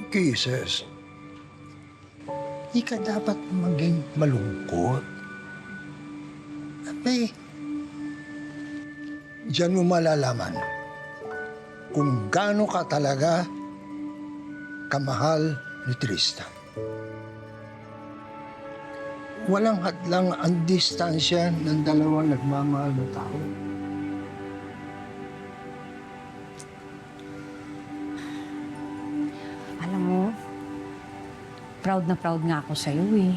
Kisses, di ka dapat maging malungkot. Abe, diyan mo malalaman kung gaano ka talaga kamahal ni Tristan. Walang hadlang ang distansya ng dalawang nagmamahal na tao. Alam mo, proud na proud nga ako sa'yo eh.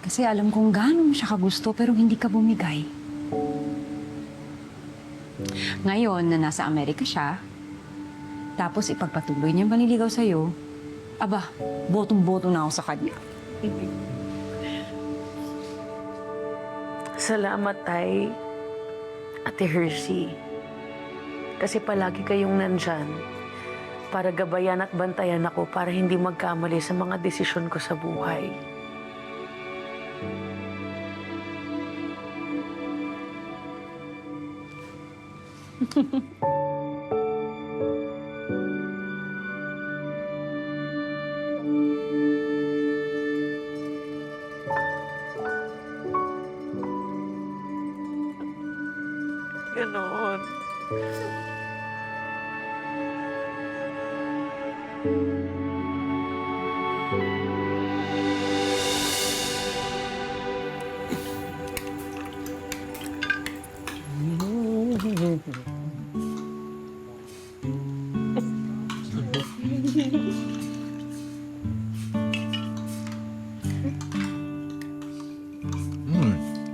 Kasi alam kong gaano mo siya kagusto pero hindi ka bumigay. Ngayon na nasa Amerika siya, tapos ipagpatuloy niya maniligaw sa'yo, aba, botong-boto na ako sa kanya. Salamat, Tay, Ate Hershey. Kasi palagi kayong nandyan para gabayan at bantayan ako para hindi magkamali sa mga desisyon ko sa buhay. Ganon.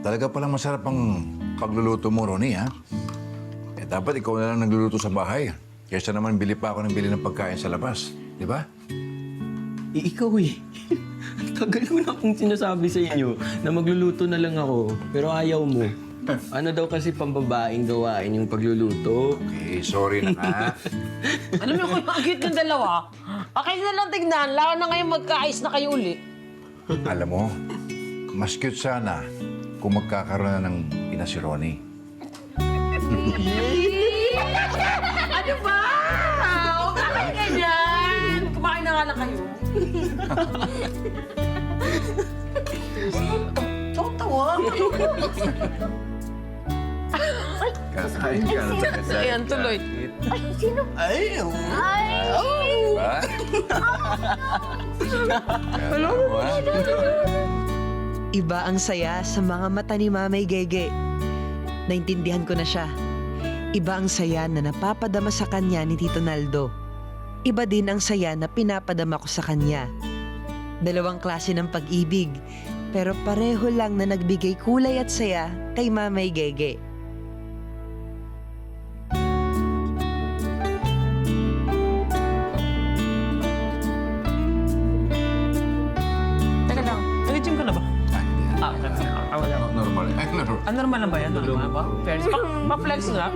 Talaga palang masarap ang pagluluto mo, Ronnie, ha? Eh, dapat ikaw na lang nagluluto sa bahay. Kaysa naman bili pa ako ng bili ng pagkain sa labas. Di ba? Ikaw eh. Tagal ko na akong sinasabi sa inyo na magluluto na lang ako. Pero ayaw mo. Ano daw kasi pambabaeng gawain yung pagluluto? Okay, sorry na nga. Alam mo kung ang cute ng dalawa? Okay na lang tignan, lalo na ngayon magkaayos na kayo uli. Alam mo, mas cute sana kung magkakaroon na ng ina si Ronnie. Ano ba? Huwag ka kayo ganyan. Kumain na nga lang kayo. Tawa-tawa. Kasain ka na sa Ayan, tuloy. Ay! Diba? Alam mo, ha? Iba ang saya sa mga mata ni Mamay Gege. Naintindihan ko na siya. Iba ang saya na napapadama sa kanya ni Tito Naldo. Iba din ang saya na pinapadama ko sa kanya. Dalawang klase ng pag-ibig, pero pareho lang na nagbigay kulay at saya kay Mamay Gege. Teka lang, nag-gym ka na ba? Ay, hindi. Wala. Normal. Ay, normal. Normal lang ba yan? Normal ba? Fair. Pa-flex nga.